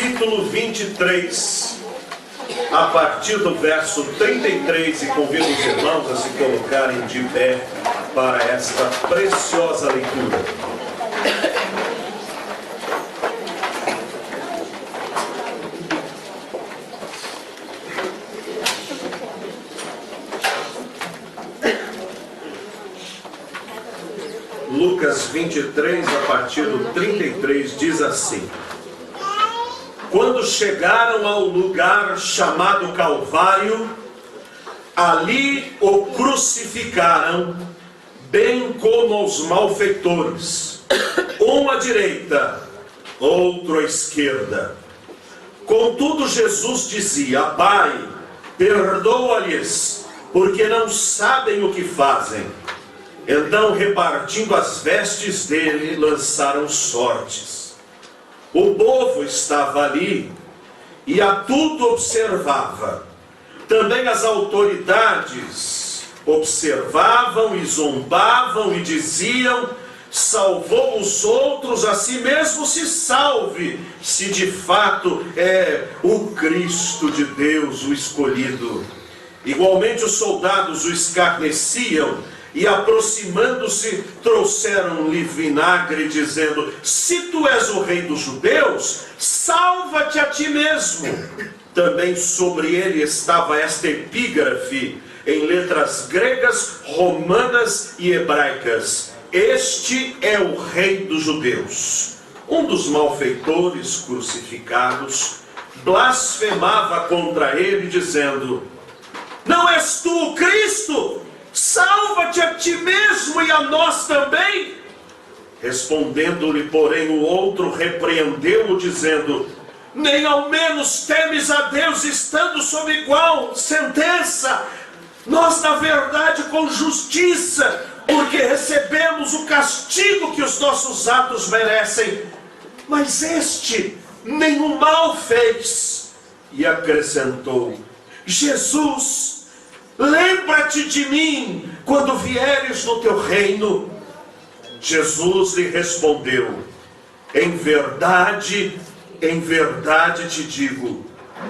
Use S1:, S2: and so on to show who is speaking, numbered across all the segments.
S1: capítulo 23, a partir do verso 33, e convido os irmãos a se colocarem de pé para esta preciosa leitura. Lucas 23, a partir do 33, diz assim: Quando chegaram ao lugar chamado Calvário, ali o crucificaram, bem como os malfeitores, um à direita, outro à esquerda. Contudo, Jesus dizia: Pai, perdoa-lhes, porque não sabem o que fazem. Então, repartindo as vestes dele, lançaram sortes. O povo estava ali e a tudo observava. Também as autoridades observavam e zombavam e diziam: salvou os outros, a si mesmo se salve, se de fato é o Cristo de Deus, o escolhido. Igualmente os soldados o escarneciam e, aproximando-se, trouxeram-lhe vinagre, dizendo: se tu és o rei dos judeus, salva-te a ti mesmo. Também sobre ele estava esta epígrafe, em letras gregas, romanas e hebraicas: este é o rei dos judeus. Um dos malfeitores crucificados blasfemava contra ele, dizendo: não és tu o Cristo? Salva-te a ti mesmo e a nós também. Respondendo-lhe, porém, o outro repreendeu-o, dizendo: nem ao menos temes a Deus, estando sob igual sentença? Nós, na verdade, com justiça, porque recebemos o castigo que os nossos atos merecem. Mas este nenhum mal fez. E acrescentou: Jesus, lembra-te de mim quando vieres no teu reino. Jesus lhe respondeu: em verdade te digo,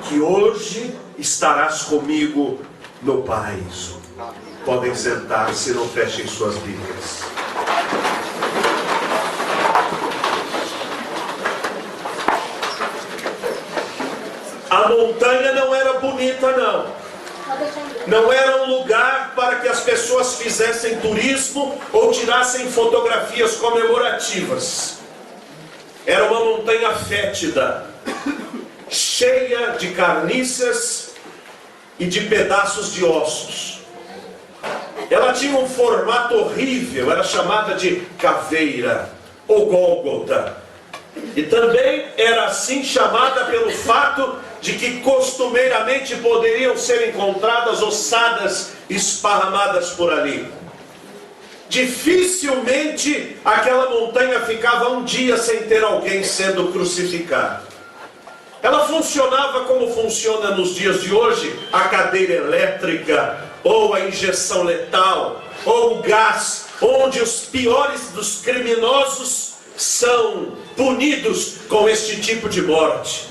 S1: que hoje estarás comigo no paraíso. Podem sentar-se, não fechem suas Bíblias. A montanha não era bonita, não. Não era um lugar para que as pessoas fizessem turismo ou tirassem fotografias comemorativas. Era uma montanha fétida, cheia de carniças e de pedaços de ossos. Ela tinha um formato horrível, era chamada de caveira ou Gólgota. E também era assim chamada pelo fato de que costumeiramente poderiam ser encontradas ossadas esparramadas por ali. Dificilmente aquela montanha ficava um dia sem ter alguém sendo crucificado. Ela funcionava como funciona nos dias de hoje a cadeira elétrica, ou a injeção letal, ou o gás, onde os piores dos criminosos são punidos com este tipo de morte.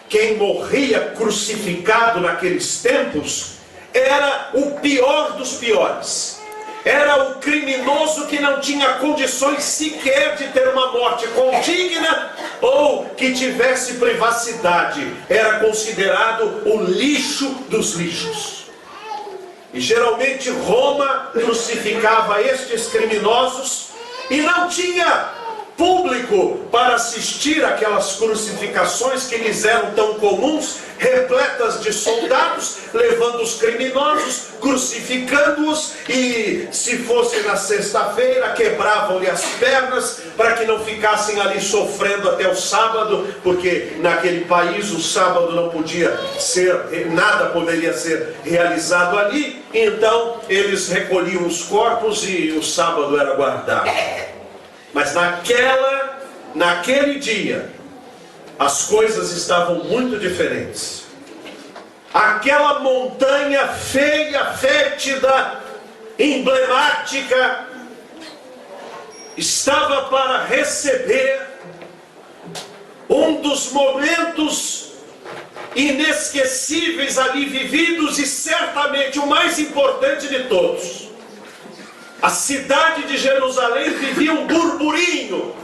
S1: Quem morria crucificado naqueles tempos era o pior dos piores. Era o criminoso que não tinha condições sequer de ter uma morte condigna ou que tivesse privacidade. Era considerado o lixo dos lixos. E geralmente Roma crucificava estes criminosos e não tinha público para assistir aquelas crucificações que lhes eram tão comuns, repletas de soldados, levando os criminosos, crucificando-os, e se fosse na sexta-feira, quebravam-lhe as pernas, para que não ficassem ali sofrendo até o sábado, porque naquele país o sábado não podia ser, nada poderia ser realizado ali. Então eles recolhiam os corpos e o sábado era guardado. Mas naquele dia, as coisas estavam muito diferentes. Aquela montanha feia, fétida, emblemática, estava para receber um dos momentos inesquecíveis ali vividos, e certamente o mais importante de todos, a cidade de Jerusalém vivia um burburinho,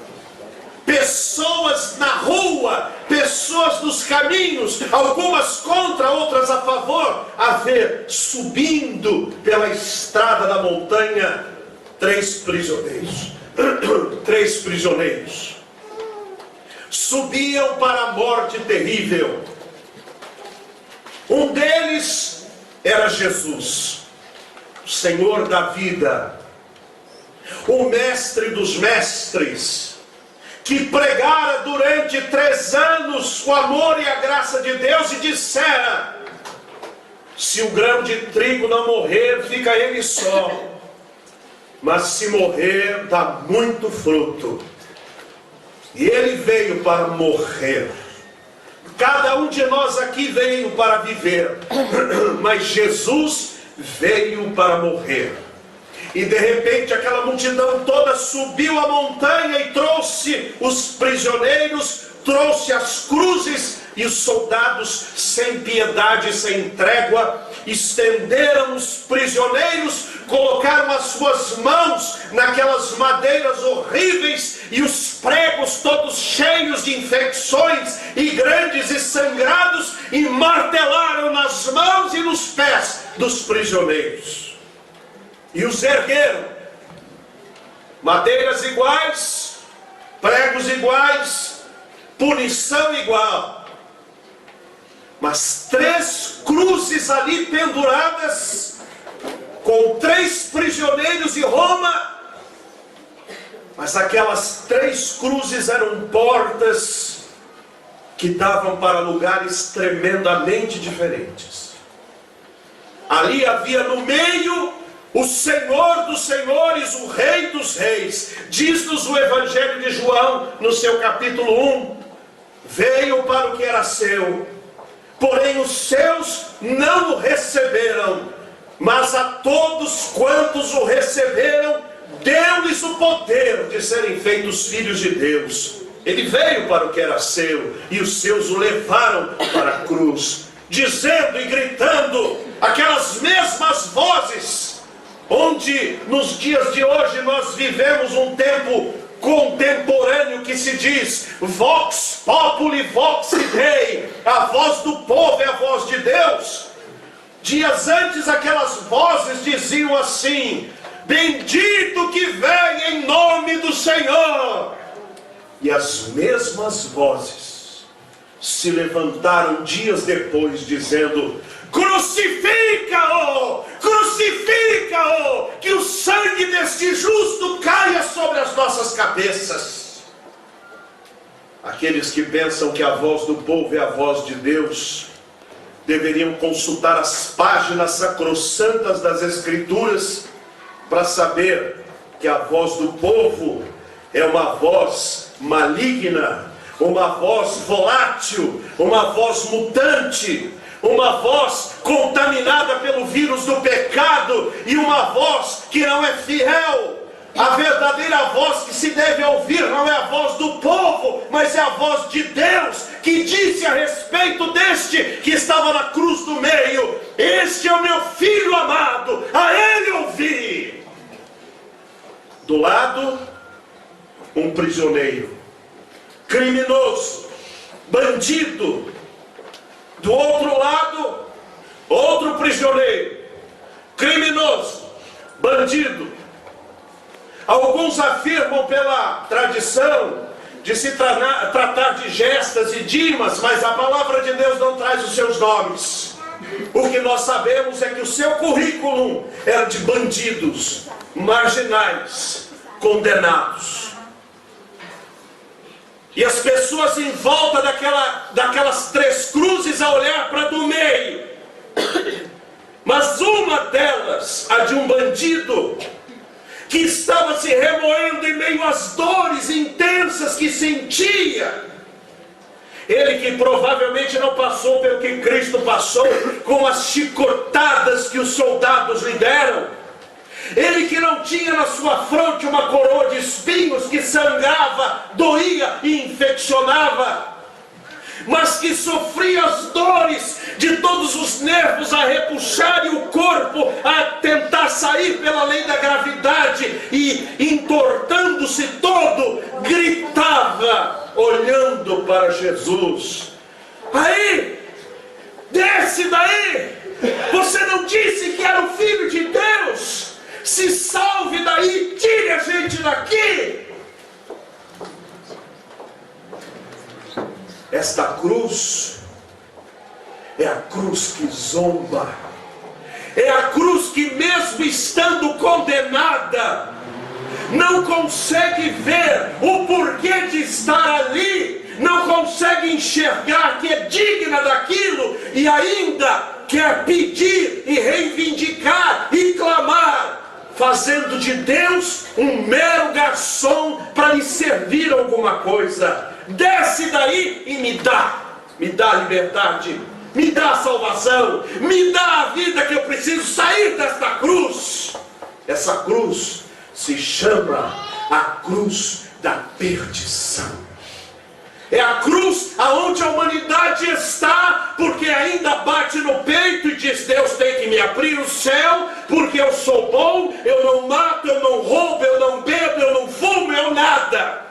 S1: pessoas na rua, pessoas nos caminhos, algumas contra, outras a favor, a ver subindo pela estrada da montanha 3 prisioneiros. 3 prisioneiros subiam para a morte terrível. Um deles era Jesus, o Senhor da vida, o mestre dos mestres, que pregara durante 3 anos o amor e a graça de Deus e dissera: se o grão de trigo não morrer, fica ele só, mas se morrer, dá muito fruto. E ele veio para morrer. Cada um de nós aqui veio para viver, mas Jesus veio para morrer. E de repente aquela multidão toda subiu a montanha e trouxe os prisioneiros, trouxe as cruzes, e os soldados, sem piedade, sem trégua, estenderam os prisioneiros, colocaram as suas mãos naquelas madeiras horríveis, e os pregos todos cheios de infecções e grandes e sangrados, e martelaram nas mãos e nos pés dos prisioneiros. E os ergueram, madeiras iguais, pregos iguais, punição igual, mas 3 cruzes ali penduradas, com 3 prisioneiros de Roma. Mas aquelas 3 cruzes eram portas que davam para lugares tremendamente diferentes. Ali havia no meio o Senhor dos senhores, o Rei dos reis. Diz-nos o Evangelho de João, no seu capítulo 1, veio para o que era seu, porém os seus não o receberam, mas a todos quantos o receberam, deu-lhes o poder de serem feitos filhos de Deus. Ele veio para o que era seu, e os seus o levaram para a cruz, dizendo e gritando aquelas mesmas vozes, onde nos dias de hoje nós vivemos um tempo contemporâneo que se diz Vox Populi Vox Dei, a voz do povo é a voz de Deus. Dias antes aquelas vozes diziam assim: bendito que vem em nome do Senhor. E as mesmas vozes se levantaram dias depois dizendo: crucifica-o, crucifica-o, que o sangue deste justo caia sobre as nossas cabeças. Aqueles que pensam que a voz do povo é a voz de Deus deveriam consultar as páginas sacrossantas das Escrituras para saber que a voz do povo é uma voz maligna, uma voz volátil, uma voz mutante, uma voz contaminada pelo vírus do pecado, e uma voz que não é fiel. A verdadeira voz que se deve ouvir não é a voz do povo, mas é a voz de Deus, que disse a respeito deste que estava na cruz do meio: este é o meu filho amado, a ele ouvi. Do lado, um prisioneiro, criminoso, bandido. Do outro lado, outro prisioneiro, criminoso, bandido. Alguns afirmam pela tradição de se tratar de gestas e dimas, mas a palavra de Deus não traz os seus nomes. O que nós sabemos é que o seu currículo era de bandidos, marginais, condenados. E as pessoas em volta daquelas 3 cruzes a olhar para do meio. Mas uma delas, a de um bandido, que estava se remoendo em meio às dores intensas que sentia. Ele que provavelmente não passou pelo que Cristo passou, com as chicotadas que os soldados lhe deram. Ele que não tinha na sua fronte uma coroa de espinhos que sangrava, doía e infeccionava. mas que sofria as dores de todos os nervos a repuxar e o corpo a tentar sair pela lei da gravidade, e entortando-se todo, gritava, olhando para Jesus: aí, desce daí, você não disse que era o Filho de Deus? Se salve daí, tire a gente daqui. Esta cruz é a cruz que zomba, é a cruz que, mesmo estando condenada, não consegue ver o porquê de estar ali, não consegue enxergar que é digna daquilo, e ainda quer pedir e reivindicar e clamar, fazendo de Deus um mero garçom para lhe servir alguma coisa. Desce daí e me dá a liberdade, me dá a salvação, me dá a vida que eu preciso sair desta cruz. Essa cruz se chama a cruz da perdição. É a cruz aonde a humanidade está, porque ainda bate no peito e diz: Deus tem que me abrir o céu, porque eu sou bom, eu não mato, eu não roubo, eu não bebo, eu não fumo, eu nada.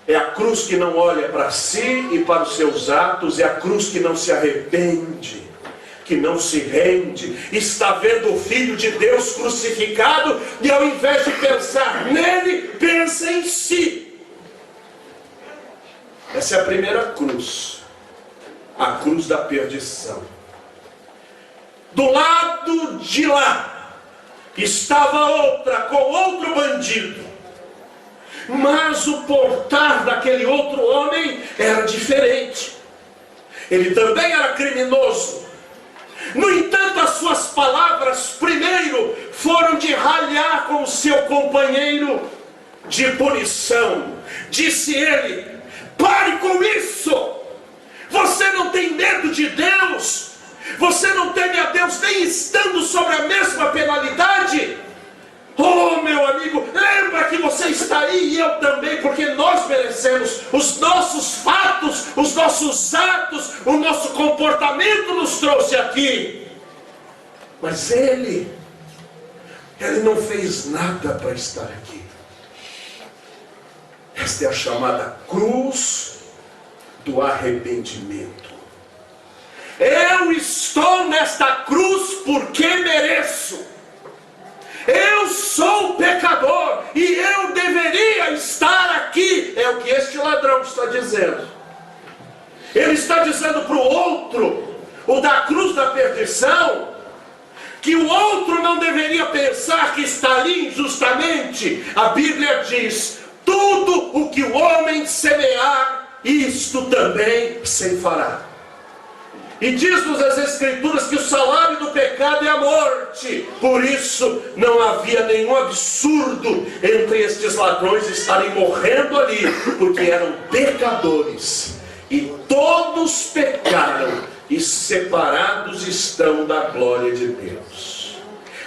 S1: É a cruz que não olha para si e para os seus atos, é a cruz que não se arrepende, que não se rende, está vendo o Filho de Deus crucificado, e ao invés de pensar nele, pensa em si. Essa é a primeira cruz, a cruz da perdição. Do lado de lá estava outra, com outro bandido, mas o portar daquele outro homem era diferente. Ele também era criminoso. No entanto, as suas palavras primeiro foram de ralhar com o seu companheiro de punição. Disse ele: pare com isso! Você não tem medo de Deus? Você não teme a Deus nem estando sobre a mesma penalidade? Oh, meu amigo, lembra que você está aí e eu também, porque nós merecemos. Os nossos fatos, os nossos atos, o nosso comportamento nos trouxe aqui. Mas ele não fez nada para estar aqui. Esta é a chamada cruz do arrependimento. Eu estou nesta cruz porque mereço. Eu sou pecador e eu deveria estar aqui. É o que este ladrão está dizendo. Ele está dizendo para o outro, o da cruz da perdição, que o outro não deveria pensar que está ali injustamente. A Bíblia diz: tudo o que o homem semear, isto também ceifará. E diz-nos as Escrituras que o salário do pecado é a morte. Por isso não havia nenhum absurdo entre estes ladrões estarem morrendo ali, porque eram pecadores. E todos pecaram e separados estão da glória de Deus.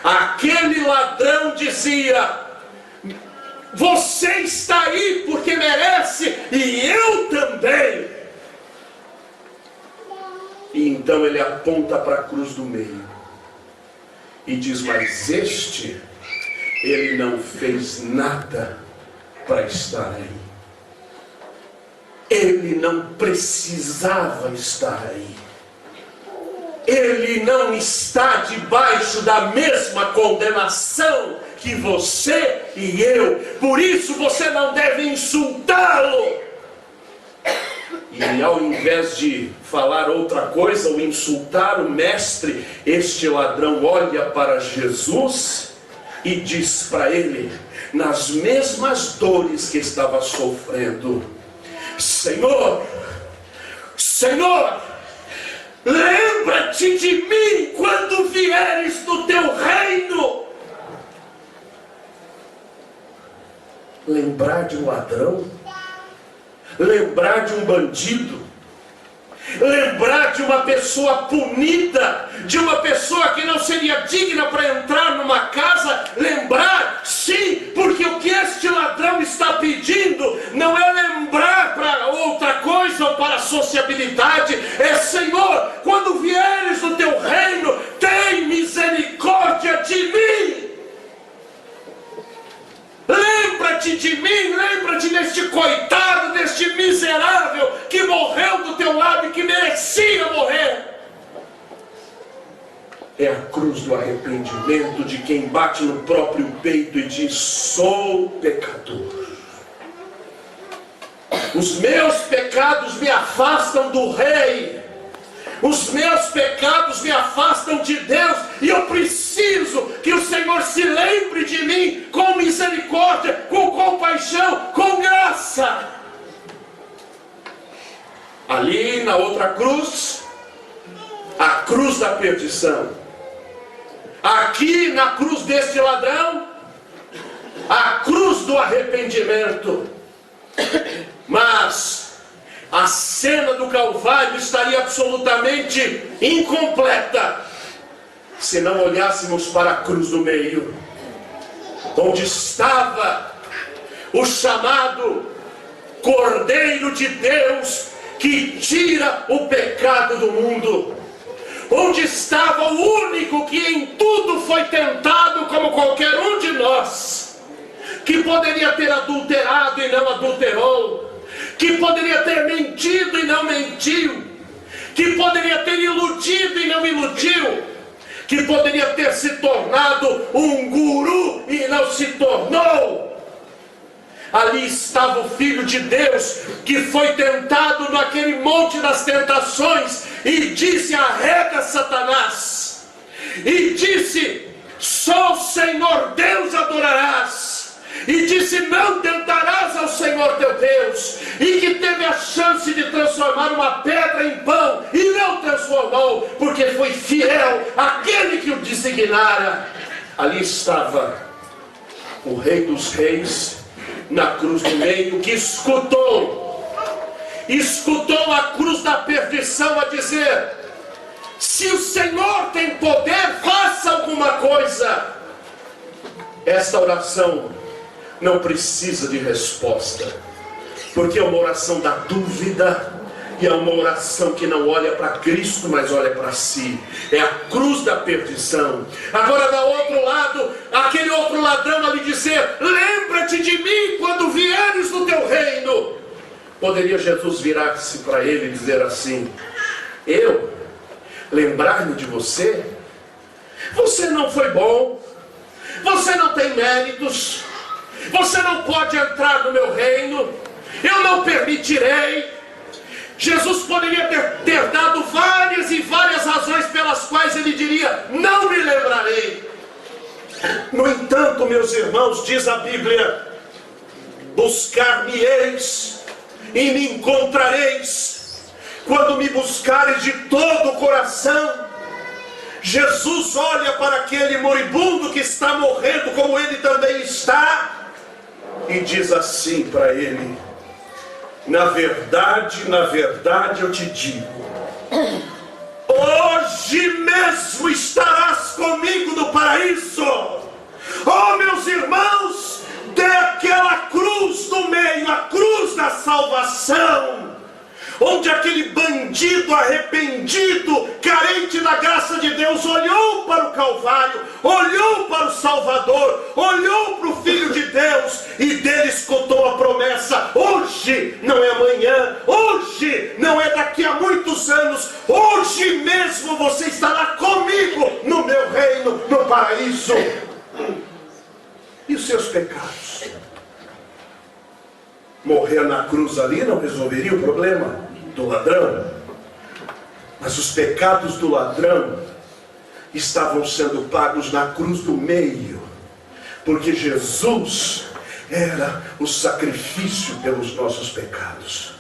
S1: Aquele ladrão dizia: você está aí porque merece, e eu também. E então ele aponta para a cruz do meio e diz: mas este, ele não fez nada para estar aí. Ele não precisava estar aí. Ele não está debaixo da mesma condenação que você e eu. Por isso você não deve insultá-lo. E ao invés de falar outra coisa ou insultar o mestre, este ladrão olha para Jesus e diz para ele, nas mesmas dores que estava sofrendo: Senhor, Senhor, lembra-te de mim quando vieres no teu reino. Lembrar de um ladrão? Lembrar de um bandido? Lembrar de uma pessoa punida, de uma pessoa que não seria digna para entrar numa casa? Lembrar? Sim, porque o que este ladrão está pedindo não é lembrar para outra para a sociabilidade é: Senhor, quando vieres no teu reino, tem misericórdia de mim. Lembra-te de mim, lembra-te deste coitado, deste miserável que morreu do teu lado e que merecia morrer. É a cruz do arrependimento de quem bate no próprio peito e diz: sou pecador. Os meus pecados me afastam do Rei. Os meus pecados me afastam de Deus. E eu preciso que o Senhor se lembre de mim com misericórdia, com compaixão, com graça. Ali na outra cruz, a cruz da perdição. Aqui na cruz deste ladrão, a cruz do arrependimento. Mas a cena do Calvário estaria absolutamente incompleta se não olhássemos para a cruz do meio, onde estava o chamado Cordeiro de Deus que tira o pecado do mundo, onde estava o único que em tudo foi tentado como qualquer um de nós, que poderia ter adulterado e não adulterou, que poderia ter mentido e não mentiu, que poderia ter iludido e não iludiu, que poderia ter se tornado um guru e não se tornou. Ali estava o Filho de Deus, que foi tentado naquele monte das tentações e disse: arrega Satanás, e disse: só o Senhor Deus adorarás. E disse: não tentarás ao Senhor teu Deus. E que teve a chance de transformar uma pedra em pão, e não transformou, porque foi fiel àquele que o designara. Ali estava o Rei dos Reis, na cruz do meio, que escutou a cruz da perdição a dizer: se o Senhor tem poder, faça alguma coisa. Esta oração não precisa de resposta, porque é uma oração da dúvida, e é uma oração que não olha para Cristo, mas olha para si. É a cruz da perdição. Agora, do outro lado, aquele outro ladrão ali dizer: lembra-te de mim quando vieres no teu reino. Poderia Jesus virar-se para ele e dizer assim: eu lembrar-me de você? Você não foi bom, você não tem méritos, você não pode entrar no meu reino, eu não permitirei. Jesus poderia ter dado várias e várias razões pelas quais ele diria: não me lembrarei. No entanto, meus irmãos, diz a Bíblia: buscar-me-eis e me encontrareis, quando me buscares de todo o coração. Jesus olha para aquele moribundo que está morrendo, como ele também está, e diz assim para ele: na verdade eu te digo, hoje mesmo estarás comigo no paraíso. Oh, meus irmãos, daquela cruz do meio, a cruz da salvação, onde aquele bandido arrependido, carente da graça de Deus, olhou para o Calvário, olhou para o Salvador, olhou para o Filho de Deus, e dele escutou a promessa: hoje, não é amanhã, hoje, não é daqui a muitos anos, hoje mesmo você estará comigo no meu reino, no paraíso. E os seus pecados? Morrer na cruz ali não resolveria o problema do ladrão, mas os pecados do ladrão estavam sendo pagos na cruz do meio, porque Jesus era o sacrifício pelos nossos pecados.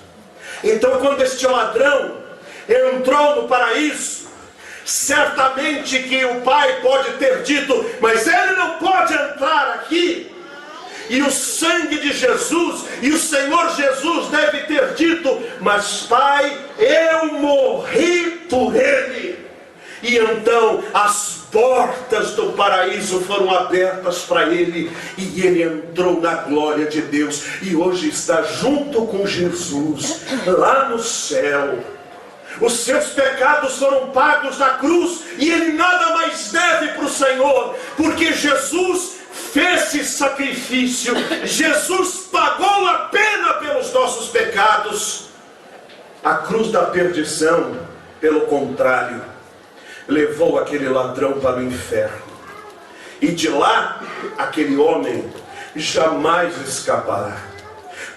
S1: Então, quando este ladrão entrou no paraíso, certamente que o Pai pode ter dito: mas ele não pode entrar aqui. E o sangue de Jesus, e o Senhor Jesus deve ter dito: mas Pai, eu morri por ele. E então as portas do paraíso foram abertas para ele, e ele entrou na glória de Deus, e hoje está junto com Jesus, lá no céu. Os seus pecados foram pagos na cruz, e ele nada mais deve para o Senhor, porque Jesus fez esse sacrifício, Jesus pagou a pena pelos nossos pecados. A cruz da perdição, pelo contrário, levou aquele ladrão para o inferno, e de lá aquele homem jamais escapará,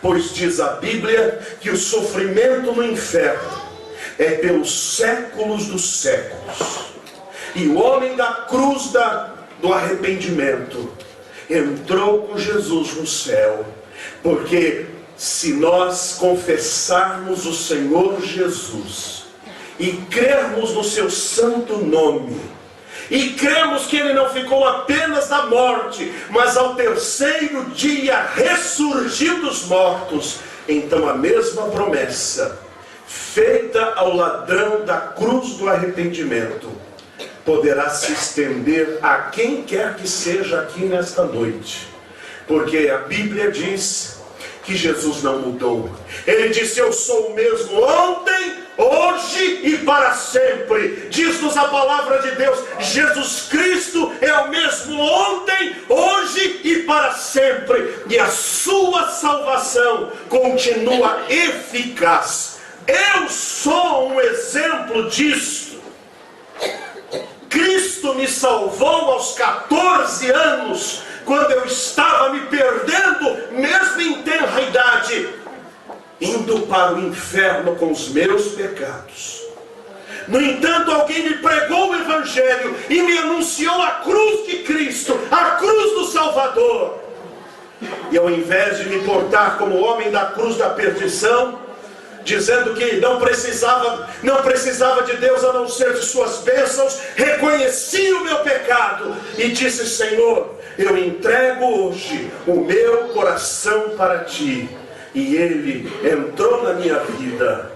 S1: pois diz a Bíblia que o sofrimento no inferno é pelos séculos dos séculos. E o homem da cruz do arrependimento entrou com Jesus no céu, porque se nós confessarmos o Senhor Jesus e crermos no seu santo nome, e cremos que ele não ficou apenas da morte, mas ao terceiro dia ressurgiu dos mortos, então a mesma promessa feita ao ladrão da cruz do arrependimento poderá se estender a quem quer que seja aqui nesta noite, porque a Bíblia diz que Jesus não mudou. Ele disse: eu sou o mesmo ontem, hoje e para sempre. Diz-nos a palavra de Deus: Jesus Cristo é o mesmo ontem, hoje e para sempre, e a sua salvação continua eficaz. Eu sou um exemplo disso. Cristo me salvou aos 14 anos, quando eu estava me perdendo, mesmo em tenra idade, indo para o inferno com os meus pecados. No entanto, alguém me pregou o Evangelho e me anunciou a cruz de Cristo, a cruz do Salvador. E ao invés de me portar como homem da cruz da perdição, dizendo que não precisava de Deus a não ser de suas bênçãos, reconheci o meu pecado e disse: Senhor, eu entrego hoje o meu coração para ti. E ele entrou na minha vida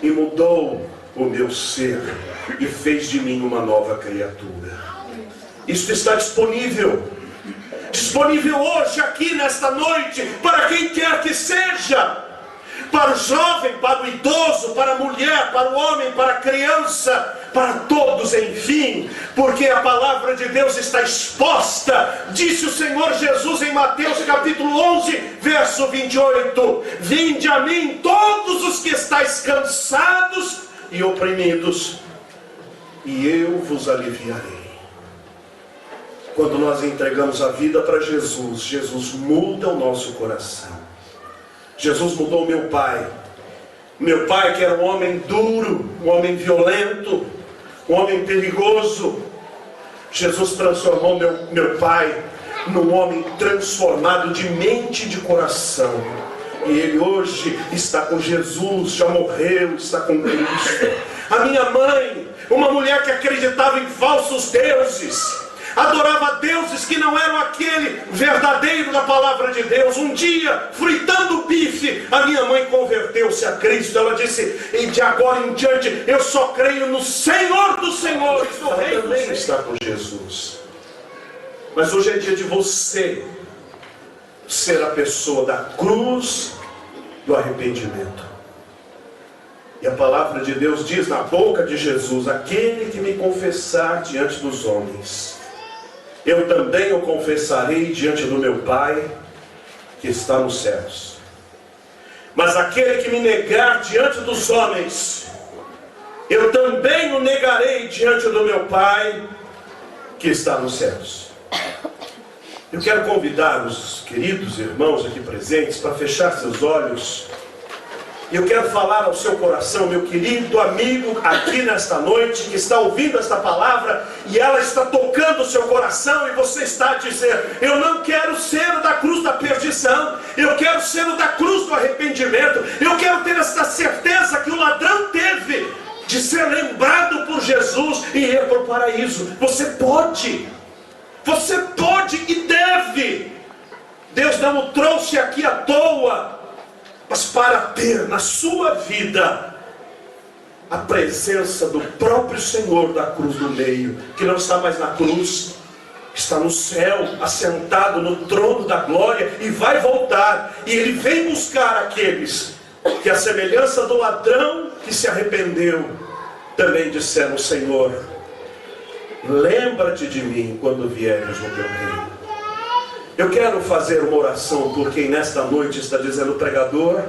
S1: e mudou o meu ser e fez de mim uma nova criatura. Isso está disponível hoje aqui nesta noite, para quem quer que seja, para o jovem, para o idoso, para a mulher, para o homem, para a criança, para todos, enfim, porque a palavra de Deus está exposta. Disse o Senhor Jesus em Mateus capítulo 11, verso 28: vinde a mim todos os que estáis cansados e oprimidos, e eu vos aliviarei. Quando nós entregamos a vida para Jesus, Jesus muda o nosso coração. Jesus mudou meu pai. Meu pai, que era um homem duro, um homem violento, um homem perigoso, Jesus transformou meu pai num homem transformado de mente e de coração. E ele hoje está com Jesus, já morreu, está com Cristo. A minha mãe, uma mulher que acreditava em falsos deuses, adorava deuses que não eram aquele verdadeiro da palavra de Deus. Um dia, fritando bife, a minha mãe converteu-se a Cristo. Ela disse: e de agora em diante eu só creio no Senhor dos Senhores. Ela também está com Jesus. Mas hoje é dia de você ser a pessoa da cruz do arrependimento. E a palavra de Deus diz na boca de Jesus: aquele que me confessar diante dos homens, eu também o confessarei diante do meu Pai que está nos céus. Mas aquele que me negar diante dos homens, eu também o negarei diante do meu Pai que está nos céus. Eu quero convidar os queridos irmãos aqui presentes para fechar seus olhos. E eu quero falar ao seu coração, meu querido amigo, aqui nesta noite, que está ouvindo esta palavra, e ela está tocando o seu coração, e você está a dizer: eu não quero ser o da cruz da perdição, eu quero ser o da cruz do arrependimento, eu quero ter esta certeza que o ladrão teve, de ser lembrado por Jesus e ir para o paraíso. Você pode e deve. Deus não o trouxe aqui à toa, mas para ter na sua vida a presença do próprio Senhor da cruz do meio, que não está mais na cruz, está no céu, assentado no trono da glória, e vai voltar, e Ele vem buscar aqueles que, a semelhança do ladrão que se arrependeu, também disseram: Senhor, lembra-te de mim quando vieres no teu reino. Eu quero fazer uma oração por quem nesta noite está dizendo: pregador,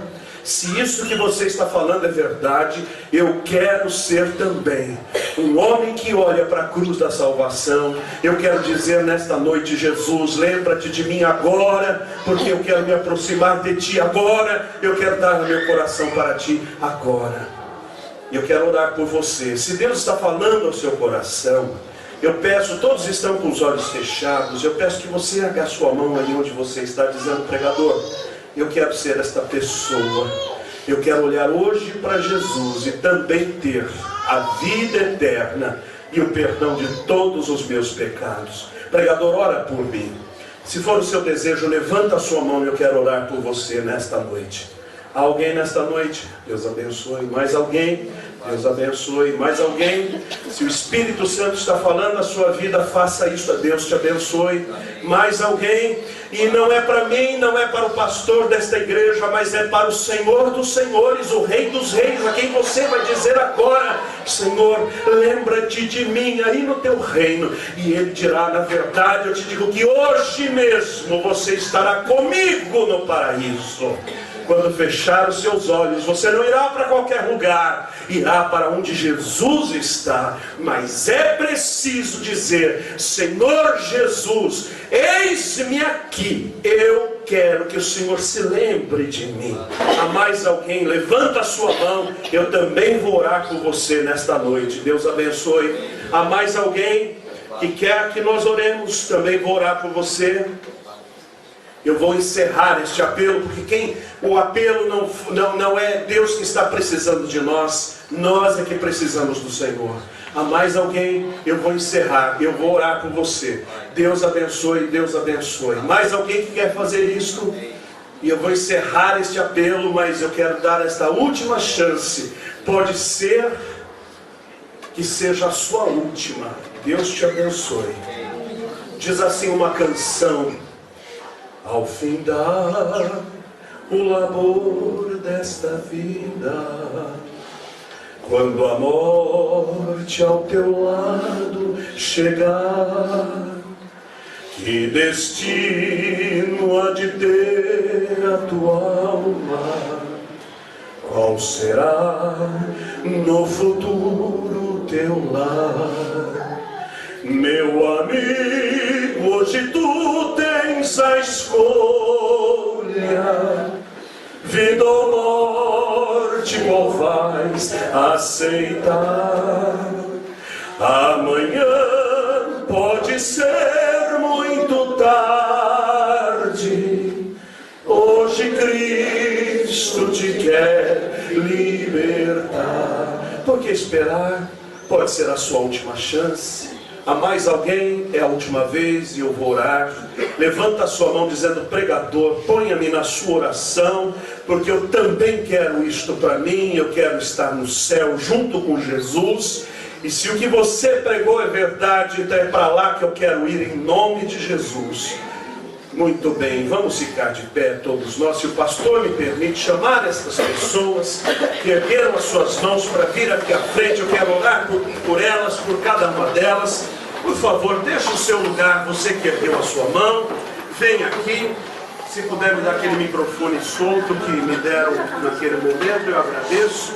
S1: se isso que você está falando é verdade, eu quero ser também um homem que olha para a cruz da salvação. Eu quero dizer nesta noite: Jesus, lembra-te de mim agora, porque eu quero me aproximar de ti agora, eu quero dar o meu coração para ti agora. Eu quero orar por você. Se Deus está falando ao seu coração, eu peço, todos estão com os olhos fechados, eu peço que você erga a sua mão aí onde você está, dizendo: pregador, eu quero ser esta pessoa, eu quero olhar hoje para Jesus e também ter a vida eterna e o perdão de todos os meus pecados. Pregador, ora por mim. Se for o seu desejo, levanta a sua mão e eu quero orar por você nesta noite. Há alguém nesta noite? Deus abençoe. Mais alguém? Deus abençoe. Mais alguém? Se o Espírito Santo está falando a sua vida, faça isso. Deus te abençoe. Mais alguém? E não é para mim, não é para o pastor desta igreja, mas é para o Senhor dos senhores, o Rei dos reis, a quem você vai dizer agora: Senhor, lembra-te de mim aí no teu reino. E Ele dirá: na verdade eu te digo que hoje mesmo você estará comigo no paraíso. Quando fechar os seus olhos, você não irá para qualquer lugar, irá para onde Jesus está. Mas é preciso dizer: Senhor Jesus, eis-me aqui, eu quero que o Senhor se lembre de mim. Há mais alguém? Levanta a sua mão, eu também vou orar por você nesta noite. Deus abençoe. Há mais alguém que quer que nós oremos? Também vou orar por você. Eu vou encerrar este apelo, porque o apelo não é Deus que está precisando de nós, nós é que precisamos do Senhor. Há mais alguém? Eu vou encerrar, eu vou orar por você. Deus abençoe, Deus abençoe. Mais alguém que quer fazer isto? E eu vou encerrar este apelo, mas eu quero dar esta última chance. Pode ser que seja a sua última. Deus te abençoe. Diz assim uma canção: ao findar o labor desta vida, quando a morte ao teu lado chegar, que destino há de ter a tua alma? Qual será no futuro teu lar? Meu amigo, hoje tu tens a escolha, vida ou morte, qual vais aceitar? Amanhã pode ser muito tarde, hoje Cristo te quer libertar. Por que esperar? Pode ser a sua última chance. Há mais alguém? É a última vez e eu vou orar. Levanta a sua mão dizendo: pregador, ponha-me na sua oração, porque eu também quero isto para mim. Eu quero estar no céu junto com Jesus. E se o que você pregou é verdade, então é para lá que eu quero ir, em nome de Jesus. Muito bem, vamos ficar de pé todos nós. Se o pastor me permite chamar essas pessoas que ergueram as suas mãos para vir aqui à frente, eu quero orar por elas, por cada uma delas. Por favor, deixe o seu lugar, você que ergueu a sua mão, vem aqui. Se puder me dar aquele microfone solto que me deram naquele momento, eu agradeço.